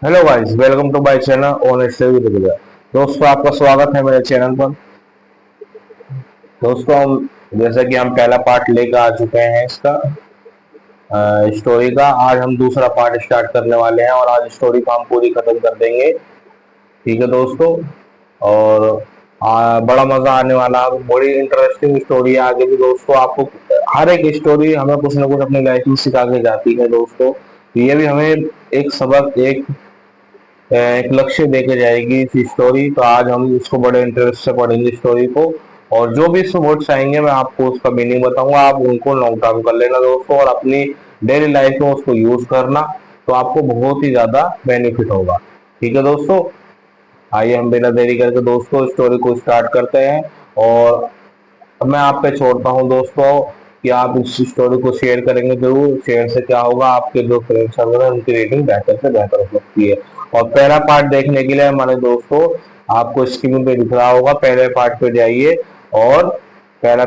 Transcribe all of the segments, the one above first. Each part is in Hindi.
Hello guys, welcome to my channel honest review with. दोस्तों, आपका स्वागत है मेरे चैनल पर। दोस्तों, हम जैसे कि हम पहला पार्ट लेकर आ चुके हैं इसका स्टोरी का। आज हम दूसरा पार्ट स्टार्ट करने वाले हैं और आज स्टोरी को हम पूरी खत्म कर देंगे। ठीक है दोस्तों। और बड़ा मजा आने वाला है, बड़ी इंटरेस्टिंग स्टोरी है आगे भी दोस्तों। आपको हर एक स्टोरी हमें कुछ ना कुछ अपनी लाइफ में सिखा के जाती है दोस्तों। ये भी हमें एक सबक, एक लक्ष्य देके जाएगी इस स्टोरी। तो आज हम इसको बड़े इंटरेस्ट से पढ़ेंगे स्टोरी को। और जो भी इसमें वर्ड्स आएंगे मैं आपको उसका मीनिंग बताऊंगा, आप उनको नोट डाउन कर लेना दोस्तों और अपनी डेली लाइफ में उसको यूज करना। तो आपको बहुत ही ज्यादा बेनिफिट होगा। ठीक है दोस्तों, आइए हम बिना देरी करके दोस्तों स्टोरी को स्टार्ट करते हैं। और अब मैं आप पे छोड़ता हूँ दोस्तों कि आप इस स्टोरी को शेयर करेंगे जरूर। शेयर से क्या होगा, आपके जो फ्रेंड्स वगैरह हैं उनकी रेटिंग बेहतर से बेहतर हो सकती है। और पहला पार्ट देखने के लिए हमारे दोस्तों, आपको स्क्रीन पे दिख रहा होगा, पहले पार्ट पे जाइए। और पहला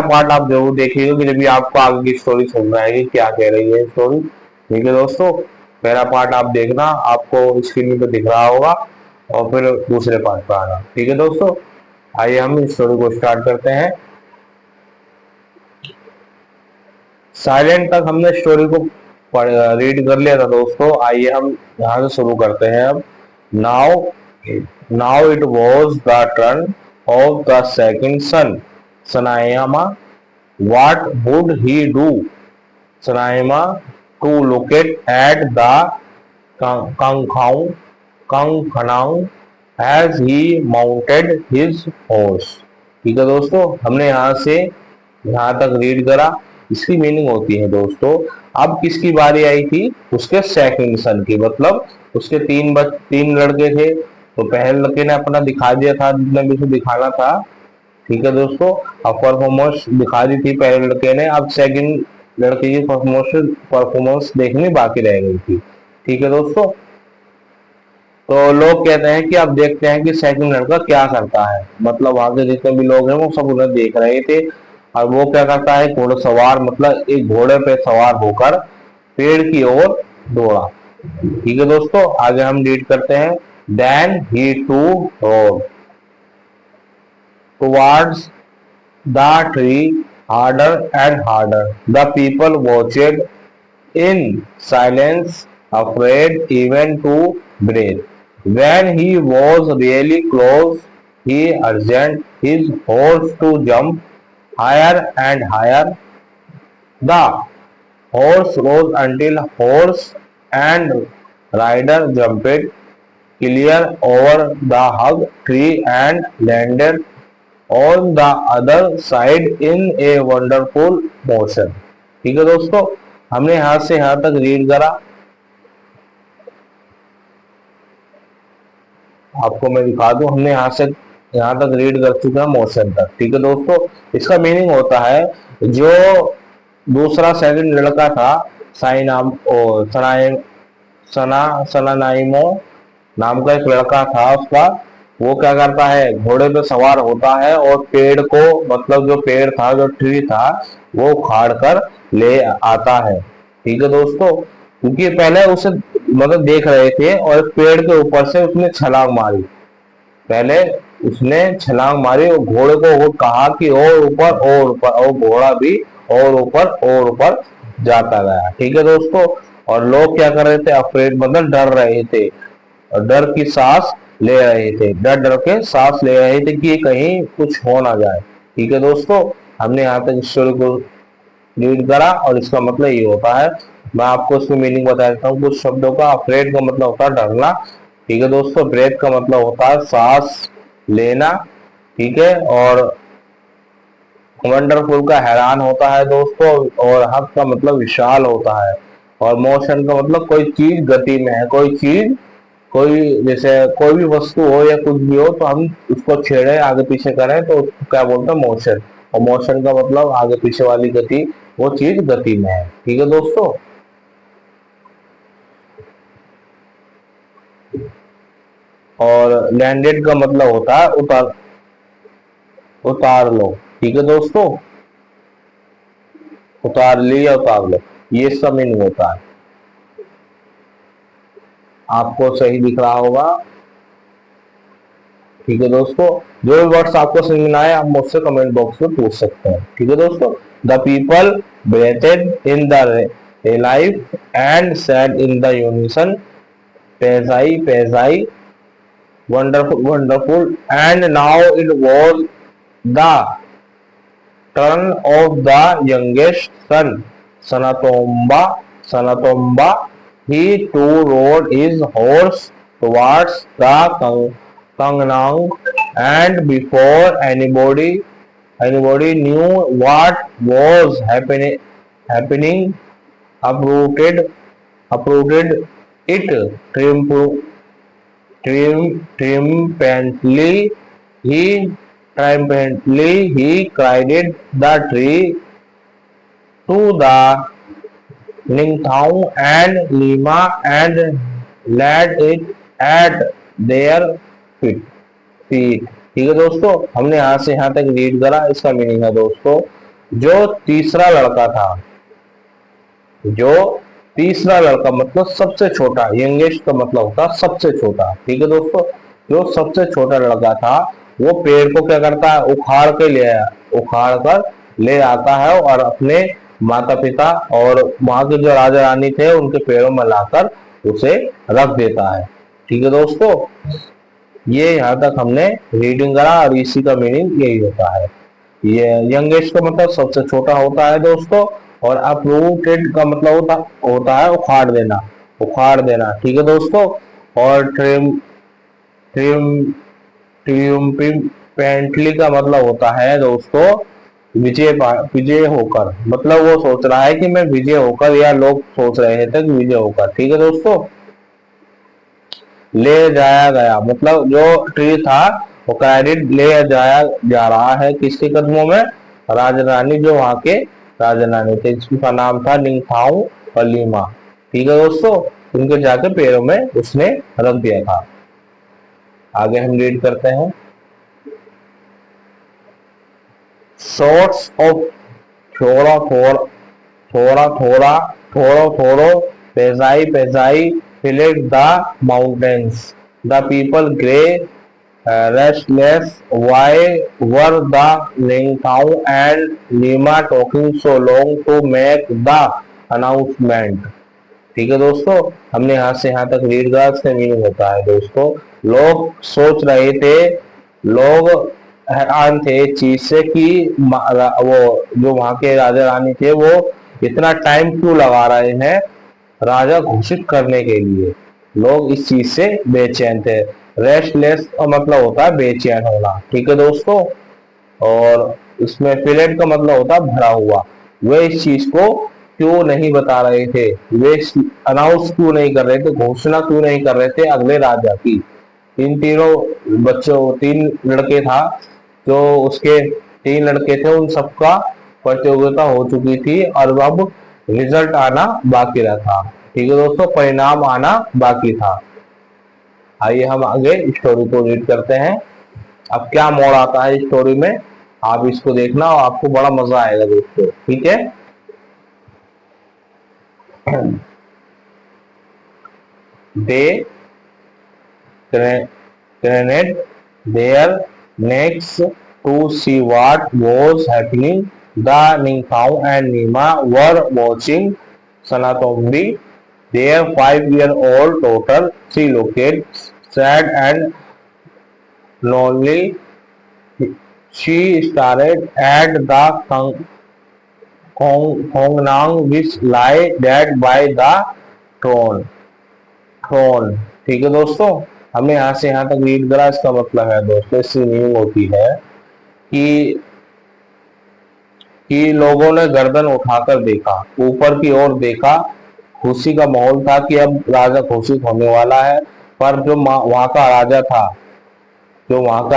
पार्ट आप जरूर देखिएगा कि जब भी आपको आगे की स्टोरी समझ में आएगी क्या कह रही है स्टोरी। ठीक है दोस्तों, पहला पार्ट आप देखना, आपको स्क्रीन पे दिख रहा होगा। और फिर दूसरे पार्ट पे आना। ठीक है दोस्तों, आइए हम इस स्टोरी को स्टार्ट करते हैं। साइलेंट तक हमने स्टोरी को रीड कर लिया था दोस्तों। आइए हम यहाँ से शुरू करते हैं अब। Now now it was the turn of the second son, Sanayaima. What would he do, Sanayaima, to locate at the कंखाऊ कंखनाऊ as he mounted his horse. ठीक है दोस्तों, हमने यहाँ तक रीड करा। इसकी मीनिंग होती है दोस्तों, अब किसकी बारी आई थी, उसके सेकंड सन की। मतलब उसके तीन लड़के थे। तो पहले लड़के ने अपना दिखा दिया था जितना भी उसे दिखाना था। ठीक है दोस्तों, अब परफॉर्मेंस दिखा दी थी पहले लड़के ने, अब सेकंड लड़के की परफॉर्मेंस परफॉर्मेंस देखनी बाकी रह गई थी। ठीक है दोस्तों, तो लोग कहते हैं कि अब देखते हैं कि सेकंड लड़का क्या करता है। मतलब वहां के जितने भी लोग हैं वो सब उन्हें देख रहे थे। और वो क्या करता है, घोड़सवार, मतलब एक घोड़े पे सवार होकर पेड़ की ओर दौड़ा। ठीक है दोस्तों, आगे हम रीड करते हैं। Then he too rode towards the tree, harder and harder. The people watched in silence, afraid even to breathe. When he was really close, he urged his horse to jump higher and higher. The horse rose until horse and rider jumped clear over the hug tree and landed on the other side in a wonderful motion. ठीक है दोस्तों, हमने यहाँ से यहाँ तक रीड करा। आपको मैं दिखा दूं, हमने यहाँ से यहाँ तक रीड कर चुके हैं मोशन तक। ठीक है दोस्तों, इसका मीनिंग होता है जो दूसरा सेकंड लड़का था, साई नाम ओ सनाए सना सनानाइमो नाम का एक लड़का था उसका। वो क्या करता है, घोड़े पे सवार होता है और पेड़ को, मतलब जो पेड़ था, जो ट्री था, वो उखाड़ कर ले आता है। ठीक है दोस्तों, क्योंकि पहले उसे मतलब देख रहे थे और पेड़ के ऊपर से उसने छलांग मारी। पहले उसने छलांग मारी और घोड़े को वो कहा कि और ऊपर और ऊपर, और घोड़ा भी और ऊपर जाता गया। ठीक है दोस्तों, और लोग क्या कर रहे थे, अफ्रेड, मतलब डर रहे थे और डर की सांस ले रहे थे, डर डर के सांस ले रहे थे कि कहीं कुछ हो ना जाए। ठीक है दोस्तों, हमने यहाँ तक स्टोरी को रीड करा और इसका मतलब ये होता है। मैं आपको इसमें मीनिंग बता देता हूँ कुछ शब्दों का। अफ्रेड का मतलब होता है डरना। ठीक है दोस्तों, ब्रेथ का मतलब होता है सांस लेना। ठीक है, और वंडरफुल का हैरान होता है दोस्तों। और हक का मतलब विशाल होता है। और मोशन का मतलब कोई चीज गति में है, कोई चीज, कोई जैसे कोई भी वस्तु हो या कुछ भी हो तो हम उसको छेड़े, आगे पीछे करें तो उसको क्या बोलते हैं, मोशन। और मोशन का मतलब आगे पीछे वाली गति, वो चीज गति में है। ठीक है दोस्तों, और लैंडेड का मतलब होता है उतार, उतार लो। ठीक है दोस्तों, उतार लिया, उतार लो, ये इसका मीनिंग होता है। आपको सही दिख रहा होगा। ठीक है दोस्तों, जो भी वर्ड्स आपको समझ में आए आप मुझसे कमेंट बॉक्स में पूछ सकते हैं। ठीक है दोस्तों, the people breathed in the life and said in the unison, पेजाई पेजाई, wonderful wonderful, and now it was the turn of the youngest son, Sanatomba, Sanatomba. He too rode his horse towards the Kangnang, and before anybody knew what was happening, uprooted it triumphantly. He he cried the tree to the Ningthao and Lima and laid it at their feet. ठीक है दोस्तों, हमने यहाँ से यहाँ तक रीड करा। इसका मीनिंग है दोस्तों, जो तीसरा लड़का था, जो तीसरा लड़का मतलब सबसे छोटा, यंगेस्ट का मतलब होता सबसे छोटा। ठीक है दोस्तों, जो सबसे छोटा लड़का था वो पेड़ को क्या करता है, उखाड़ कर ले आता है और अपने माता पिता और वहां के जो राजा रानी थे उनके पैरों में लाकर उसे रख देता है। ठीक है दोस्तों, ये यहाँ तक हमने रीडिंग करा और इसी का मीनिंग यही होता है। ये यंगेस्ट का मतलब सबसे छोटा होता है दोस्तों, और अपरूटेड का मतलब होता है उखाड़ देना, उखाड़ देना। ठीक है दोस्तों, और ट्रियम्फेंटली का मतलब होता है दोस्तों विजय होकर, मतलब वो सोच रहा है कि मैं विजय होकर, या लोग सोच रहे थे कि विजय होकर। ठीक है दोस्तों, ले जाया गया मतलब जो ट्री था वो कैरिड ले जाया जा रहा है किसके कदमों में, राजा रानी, जो वहां के राजा रानी थे जिसका नाम था निंगथाओ और लीमा। ठीक है दोस्तों, उनके जाके पैरों में उसने रख दिया था। आगे हम रीड करते हैं। शॉर्ट्स ऑफ थोड़ा थोड़ा थोड़ा थोड़ा थोड़ा पेजाई पेजाई filled the mountains. The people grew restless. Why were the Ningthao and Lima talking so long to make the announcement? ठीक है दोस्तों, हमने यहाँ से यहाँ तक रीड करा। इसका मीनिंग होता है दोस्तों, लोग सोच रहे थे, लोग हैरान थे इस चीज से कि वो जो वहां के राजा रानी थे वो इतना टाइम क्यों लगा रहे हैं राजा घोषित करने के लिए। लोग इस चीज से बेचैन थे। रेस्टलेस का मतलब होता है बेचैन होना। ठीक है दोस्तों, और इसमें फिलेट का मतलब होता है भरा हुआ। वे इस चीज को क्यों नहीं बता रहे थे, वे अनाउंस क्यों नहीं कर रहे थे, घोषणा क्यों नहीं कर रहे थे अगले राजा की। इन तीनों बच्चों, तीन लड़के था, जो उसके तीन लड़के थे, उन सबका प्रतियोगिता हो चुकी थी और अब रिजल्ट आना बाकी रहा था। ठीक है दोस्तों, परिणाम आना बाकी था। आइए हम आगे स्टोरी को रीड करते हैं। अब क्या मोड़ आता है स्टोरी में, आप इसको देखना और आपको बड़ा मजा आएगा दोस्तों। ठीक है, दे craned their necks to see what was happening. The Ningthao and Nima were watching Sanatombi, their 5-year-old daughter. She looked sad and lonely. She stared at the Kongnang which lay dead by the throne. ठीक है दोस्तों, हमने यहाँ से यहाँ तक रीड करा। इसका मतलब है दोस्तों, इसकी मीनिंग होती है कि लोगों ने गर्दन उठाकर देखा, ऊपर की ओर देखा। खुशी का माहौल था कि अब राजा घोषित होने वाला है। पर जो वहां का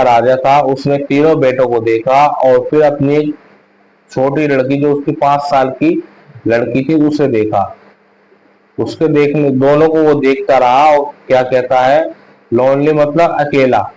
राजा था, उसने तीनों बेटों को देखा और फिर अपनी छोटी लड़की, जो उसकी 5 साल की लड़की थी, उसे देखा। उसके देखने, दोनों को वो देखता रहा और क्या कहता है, लोनली मतलब अकेला।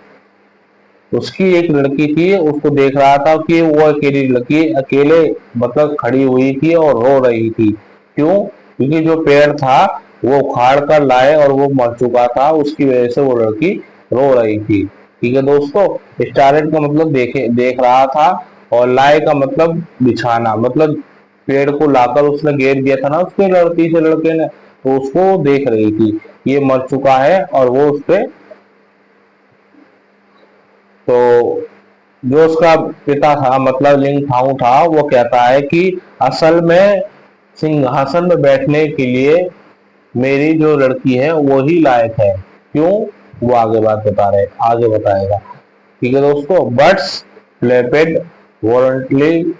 उसकी एक लड़की थी, उसको देख रहा था कि वो अकेली लड़की अकेले मतलब खड़ी हुई थी और रो रही थी। क्यों? क्योंकि जो पेड़ था वो उखाड़ कर लाए और वो मर चुका था, उसकी वजह से वो लड़की रो रही थी। ठीक है दोस्तों, स्टारेड का मतलब देख रहा था, और लाए का मतलब बिछाना, मतलब पेड़ को लाकर उसने घेर दिया था ना उसके लड़की से लड़के ने, तो उसको देख रही थी ये मर चुका है और वो उसपे, तो जो उसका पिता था मतलब लिंग थाऊ था, वो कहता है कि असल में सिंहासन में बैठने के लिए मेरी जो लड़की है वो ही लायक है। क्यों, वो आगे बात बता रहे, आगे बताएगा। ठीक है दोस्तों, birds फ्लैपेड warrantly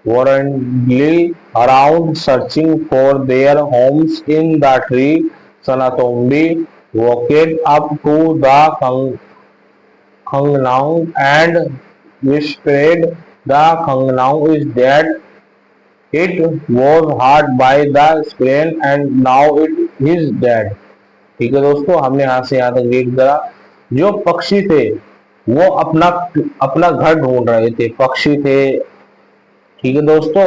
warrantly around searching for their homes in the tree. Sanatombi walked up to the Khangnaung and whispered, "The Khangnaung is dead. It was hurt by the sprain and now it is dead." ठीक है दोस्तों, हमने यहाँ से यहाँ तक रीड करा। जो पक्षी थे वो अपना अपना घर ढूंढ रहे थे, पक्षी थे। ठीक है दोस्तों,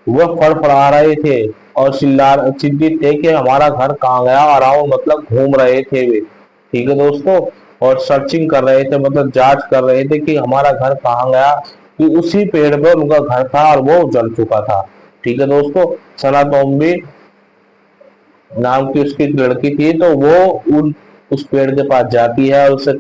वो फड़फड़ा रहे थे और चिल्लित थे कि हमारा घर कहाँ गया, अराउंड मतलब घूम रहे थे वे। ठीक है दोस्तों, और सर्चिंग कर रहे थे मतलब जांच कर रहे थे कि हमारा घर कहाँ गया, कि उसी पेड़ पर उनका घर था और वो जल चुका था। ठीक है दोस्तों, सना तोम्बी नाम की उसकी एक लड़की थी, तो वो उन उस पेड़ के पास जाती है और उसे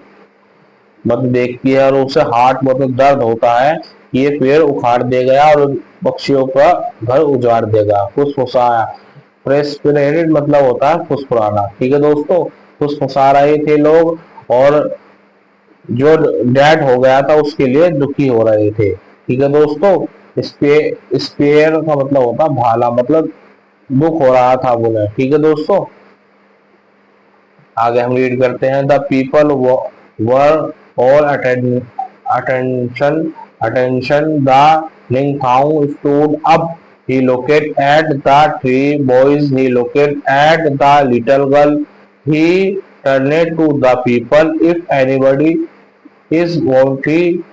मतलब देखती है, और उसे हार्ट मतलब दर्द होता है कि ये पेड़ उखाड़ दे गया और पक्षियों का घर उजाड़ देगा। फुसफुसाया, प्रेस्पिरेटेड मतलब होता है फुसफुसाना। ठीक है दोस्तों, फुसफुसा रहे थे लोग, और जो डेड हो गया था उसके लिए दुखी हो रहे थे। ठीक है दोस्तों, स्पेयर का मतलब होता है भाला, मतलब दुख हो रहा था बोले। ठीक है दोस्तों, आगे हम रीड करते हैं। The people were all attention attention the Lingthou stood up, he looked at the three boys, he looked at the little girl, he turned to the people, if anybody is what he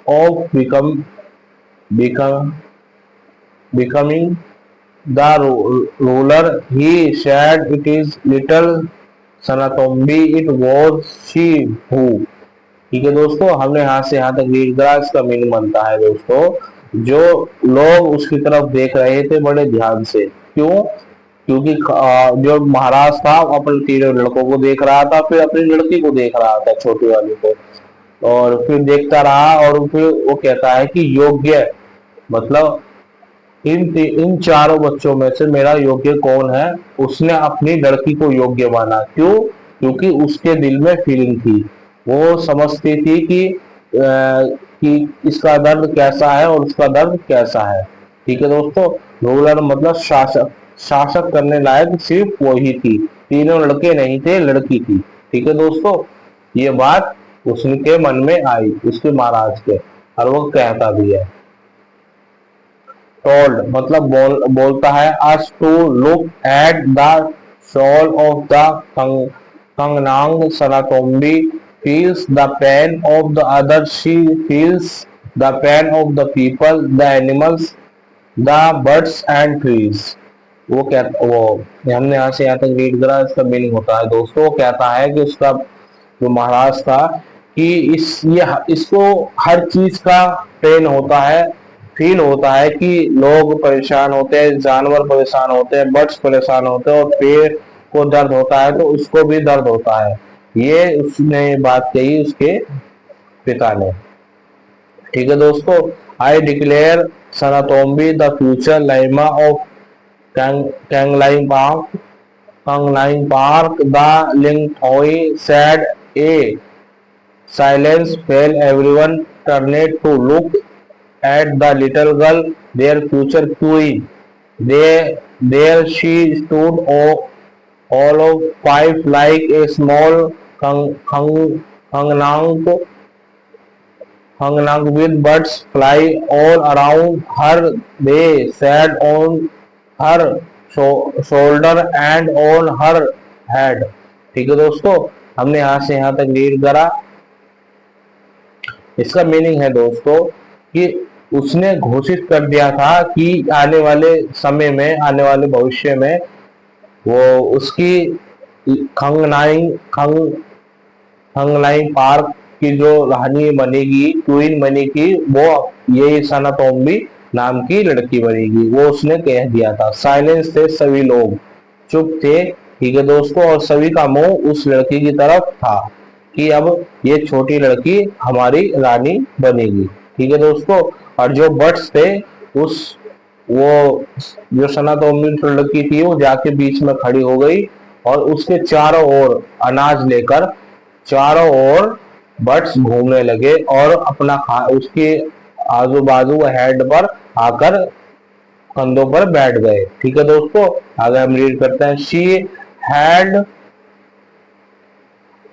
of become becoming the ruler, he said, it is little Sanatombi, it was she who। ठीक है दोस्तों, हमने यहाँ से यहाँ तक रीड करा। इसका मीनिंग बनता है दोस्तों, जो लोग उसकी तरफ देख रहे थे बड़े ध्यान से। क्यों, क्योंकि जो महाराज था अपने तीनों लड़कों को देख रहा था, फिर अपनी लड़की को देख रहा था छोटी वाली को, और फिर देखता रहा, और फिर वो कहता है कि योग्य मतलब इन चारों बच्चों में से मेरा योग्य कौन है। उसने अपनी लड़की को योग्य माना। क्यों, क्योंकि उसके दिल में फीलिंग थी, वो समझती थी कि इसका दर्द कैसा है और उसका दर्द कैसा है। ठीक है दोस्तों, रूलर मतलब शासक, शासक करने लायक सिर्फ वही थी, तीनों लड़के नहीं थे, लड़की थी। ठीक है दोस्तों, ये बात उसके मन में आई, उसके महाराज के, और वो कहता भी है। told मतलब बोलता है। us to look at the soul of the Kangnang Sanatombi feels the pain of the others, she feels the pain of the people, the animals, the birds and trees। वो कहता, वो हमने यहाँ से यहाँ तक रीड करा। इसका मीनिंग होता है दोस्तों, वो कहता है कि उसका जो महाराज था कि इसको हर चीज का पेन होता है, फील होता है कि लोग परेशान होते हैं, जानवर परेशान होते हैं, बर्ड्स परेशान होते हैं, और पेड़ को दर्द होता है तो उसको भी दर्द होता है। ये उसने बात कही उसके पिता ने। ठीक है दोस्तों, I declare Sanatombi the future Leima of Kanglang park, Kanglang Park, the Lingthoi said. A silence fell. Everyone turned to look at the little girl, their future queen. There she stood, all of five, like a small Kangnang with birds fly all around her. They sat on her shoulder and on her head। ठीक है दोस्तों, हमने यहाँ से यहाँ तक रीड करा। इसका मीनिंग है दोस्तों कि उसने घोषित कर दिया था कि आने वाले समय में, आने वाले भविष्य में वो उसकी खंग हंगलाई पार्क की जो रानी बनेगी, क्वीन बनेगी, वो यही सना तोम्बी नाम की लड़की बनेगी। वो उसने कह दिया था। साइलेंस थे सभी लोग, चुप थे। ठीक है दोस्तों, और सभी का मुंह उस लड़की की तरफ था कि अब ये छोटी लड़की हमारी रानी बनेगी। ठीक है दोस्तों, और जो बर्ड्स थे, उस वो जो सना तोम्बी लड़की थी, वो जाके बीच में खड़ी हो गई और उसके चारों ओर अनाज लेकर चारों ओर बर्ड्स घूमने लगे और अपना उसके आजू बाजू हेड पर आकर कंधों पर बैठ गए। ठीक है दोस्तों, आगे हम रीड करते हैं। She had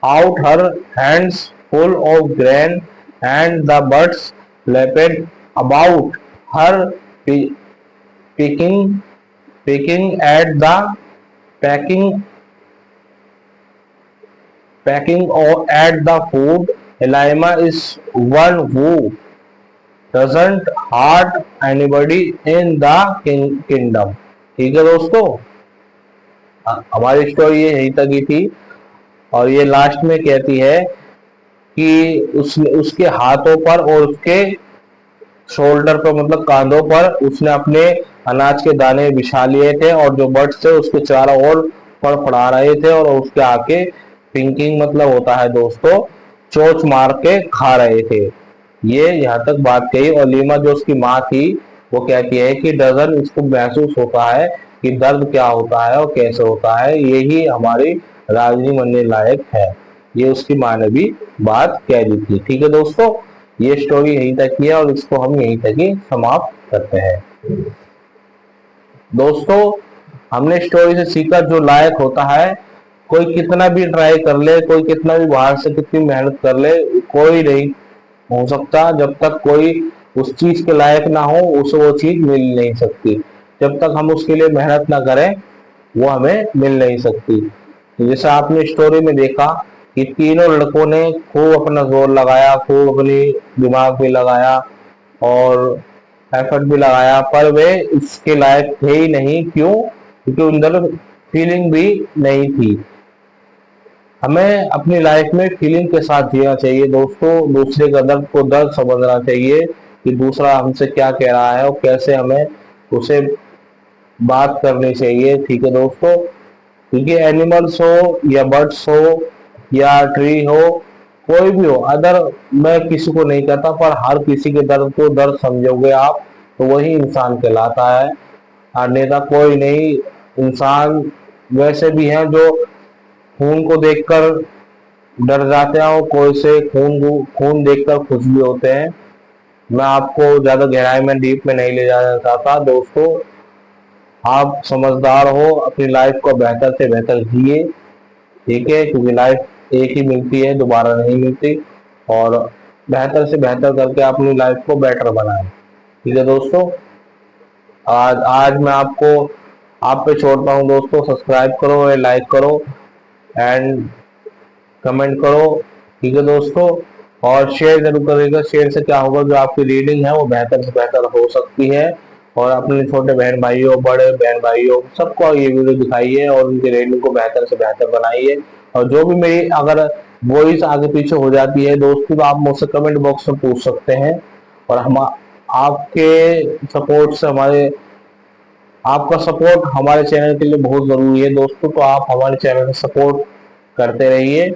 out her hands full of grain and the birds leaped about her, picking picking at the packing packing or at the food. Elima is one who doesn't hurt anybody in the kingdom. ठीक है दोस्तों, हमारी स्टोरी ये यहीं तक ही थी और ये लास्ट में कहती है कि उसके हाथों पर और उसके शोल्डर पर, मतलब कांधों पर, उसने अपने अनाज के दाने बिछा लिए थे और जो बर्ड्स थे उसके चारों ओर फड़फड़ा रहे थे और उसके आके पिंकिंग मतलब होता है दोस्तों चोंच मार के खा रहे थे। ये यहाँ तक बात कही और लीमा जो उसकी माँ थी वो कहती है कि डजन इसको महसूस होता है कि दर्द क्या होता है और कैसे होता है, यही हमारी राजनी बनने लायक है। ये उसकी माँ ने भी बात कह दी थी। ठीक है दोस्तों, ये स्टोरी यहीं तक ही है और इसको हम यहीं तक ही समाप्त करते हैं। दोस्तों, हमने स्टोरी से सीखा जो लायक होता है, कोई कितना भी ट्राई कर ले, कोई कितना भी बाहर से कितनी मेहनत कर ले, कोई नहीं हो सकता जब तक कोई उस चीज के लायक ना हो, उसे वो चीज मिल नहीं सकती। जब तक हम उसके लिए मेहनत ना करें वो हमें मिल नहीं सकती। जैसे आपने स्टोरी में देखा कि तीनों लड़कों ने खूब अपना जोर लगाया, खूब अपनी दिमाग भी लगाया और एफर्ट भी लगाया, पर वे इसके लायक थे ही नहीं। क्यों? क्योंकि उनके फीलिंग भी नहीं थी। हमें अपनी लाइफ में फीलिंग के साथ जीना चाहिए दोस्तों। दूसरे का दर्द को दर्द समझना चाहिए कि दूसरा हमसे क्या कह रहा है और कैसे हमें उसे बात करनी चाहिए। ठीक है दोस्तों, क्योंकि एनिमल्स हो या बर्ड्स हो या ट्री हो, कोई भी हो, अदर मैं किसी को नहीं कहता, पर हर किसी के दर्द को दर्द समझोगे आप तो वही इंसान कहलाता है, अन्यथा कोई नहीं। इंसान वैसे भी हैं जो खून को देखकर डर जाते हैं और कोई से खून देखकर खुश भी होते हैं। मैं आपको ज्यादा गहराई में डीप में नहीं ले जाना चाहता दोस्तों। आप समझदार हो, अपनी लाइफ को बेहतर से बेहतर जिए। ठीक है, क्योंकि लाइफ एक ही मिलती है, दोबारा नहीं मिलती, और बेहतर से बेहतर करके अपनी लाइफ को बेटर बनाएं। ठीक है दोस्तों, आज आज मैं आपको आप पे छोड़ता हूँ दोस्तों। सब्सक्राइब करो, लाइक करो एंड कमेंट करो। ठीक है दोस्तों, और शेयर जरूर करिएगा। शेयर से क्या होगा, जो आपकी रीडिंग है वो बेहतर से बेहतर हो सकती है। और अपने छोटे बहन भाइयों, बड़े बहन भाइयों, सबको ये वीडियो दिखाइए और उनकी रीडिंग को बेहतर से बेहतर बनाइए। और जो भी मेरी अगर वॉइस आगे पीछे हो जाती है दोस्तों, तो आप मुझसे कमेंट बॉक्स में पूछ सकते हैं। और हम आपके सपोर्ट से हमारे आपका सपोर्ट हमारे चैनल के लिए बहुत जरूरी है दोस्तों। तो आप हमारे चैनल को सपोर्ट करते रहिए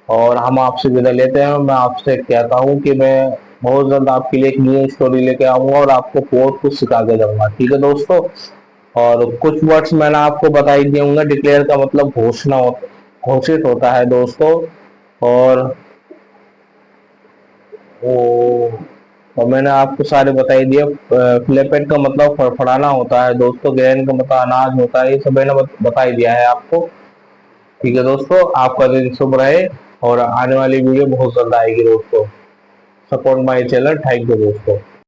और हम आपसे विदा लेते हैं। मैं आपसे कहता हूँ कि मैं बहुत जल्द आपके लिए एक न्यू स्टोरी लेके आऊंगा और आपको बहुत कुछ सिखा के जाऊंगा। ठीक है दोस्तों, और कुछ वर्ड्स मैंने आपको बता ही दूंगा। डिक्लेयर का मतलब घोषित होता है दोस्तों। और वो और मैंने आपको सारे बता ही दिए। फ्लेपेट का मतलब फड़फड़ाना होता है दोस्तों। ग्रेन का मतलब अनाज होता है। ये सब मैंने बता ही दिया है आपको। ठीक है दोस्तों, आपका दिन शुभ रहे और आने वाली वीडियो बहुत जल्द आएगी दोस्तों। Support my channel. Thank you दोस्तों।